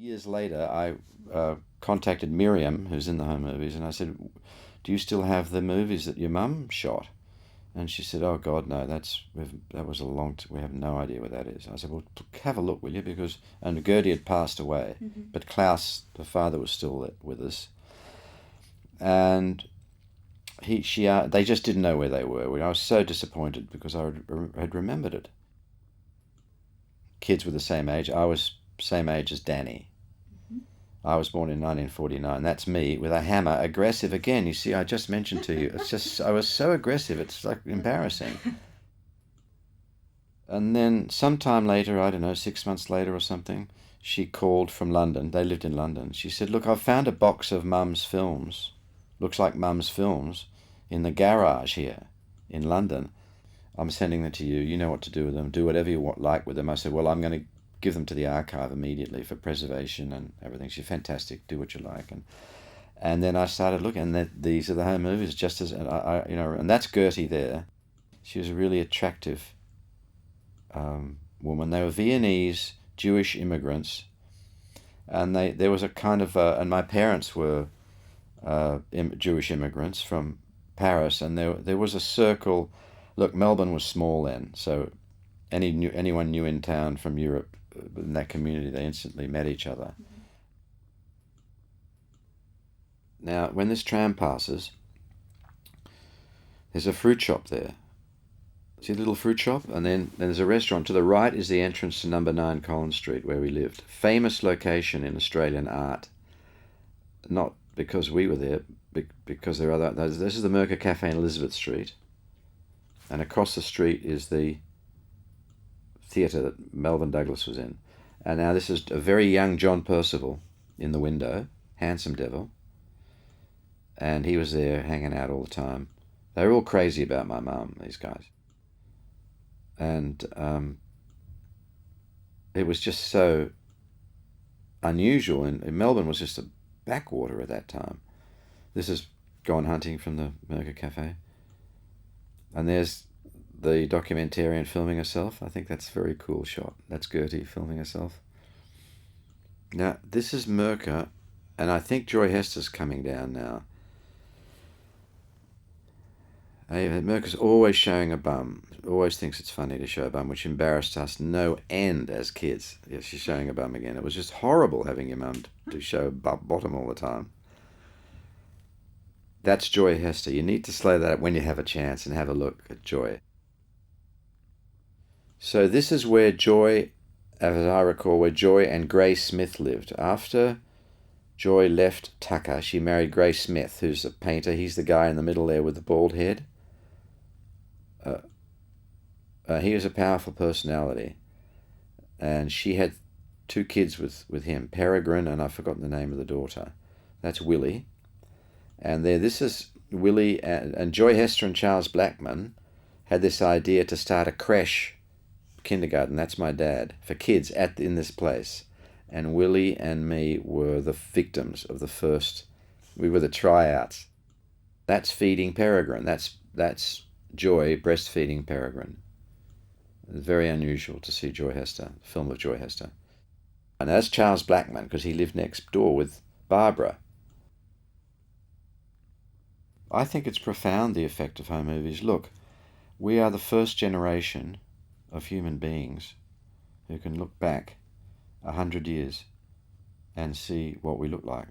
Years later, I contacted Miriam, who's in the home movies, and I said, "Do you still have the movies that your mum shot?" And she said, "Oh God, no, that was a we have no idea what that is." I said, "Well, have a look, will you?" And Gerty had passed away, but Klaus, the father, was still with us, and they just didn't know where they were. I was so disappointed because I had remembered it. Kids were the same age. I was same age as Danny. I was born in 1949. That's me with a hammer, aggressive again. You see, I just mentioned to you. It's just I was so aggressive. It's like embarrassing. And then sometime later, I don't know, 6 months later or something, she called from London. They lived in London. She said, "Look, I've found a box of Mum's films. Looks like Mum's films in the garage here in London. I'm sending them to you. You know what to do with them. Do whatever you like with them." I said, "Well, I'm going to give them to the archive immediately for preservation and everything." She's fantastic. Do what you like. And then I started looking, and these are the home movies. Just as and that's Gerty there. She was a really attractive woman. They were Viennese Jewish immigrants, and there was a kind of and my parents were Jewish immigrants from Paris, and there was a circle. Look, Melbourne was small then, so anyone new in town from Europe, in that community, they instantly met each other. Now, when this tram passes, there's a fruit shop there. See the little fruit shop? And then there's a restaurant. To the right is the entrance to number 9 Collins Street, where we lived. Famous location in Australian art. Not because we were there, because there are other... This is the Mirka Café in Elizabeth Street. And across the street is the theatre that Melvyn Douglas was in. And now this is a very young John Perceval in the window, handsome devil. And he was there hanging out all the time. They were all crazy about my mum, these guys. And it was just so unusual. And Melbourne was just a backwater at that time. This is Gone Hunting from the Mirka Café. And there's the documentarian filming herself. I think that's a very cool shot. That's Gerty filming herself. Now, this is Mirka, and I think Joy Hester's coming down now. Mirka's always showing a bum. Always thinks it's funny to show a bum, which embarrassed us no end as kids. Yes, she's showing a bum again. It was just horrible having your mum to show bottom all the time. That's Joy Hester. You need to slow that up when you have a chance and have a look at Joy. So this is where Joy, as I recall, where Joy and Gray Smith lived. After Joy left Tucker, she married Gray Smith, who's a painter. He's the guy in the middle there with the bald head. He was a powerful personality. And she had 2 kids with him, Peregrine, and I've forgotten the name of the daughter. That's Willie. And this is Willie, and Joy Hester and Charles Blackman had this idea to start a creche, kindergarten, that's my dad, for kids in this place. And Willie and me were the victims of the first, we were the tryouts. That's feeding Peregrine. That's Joy breastfeeding Peregrine. It's very unusual to see Joy Hester, the film of Joy Hester. And that's Charles Blackman, because he lived next door with Barbara. I think it's profound, the effect of home movies. Look, we are the first generation of human beings who can look back 100 years and see what we look like.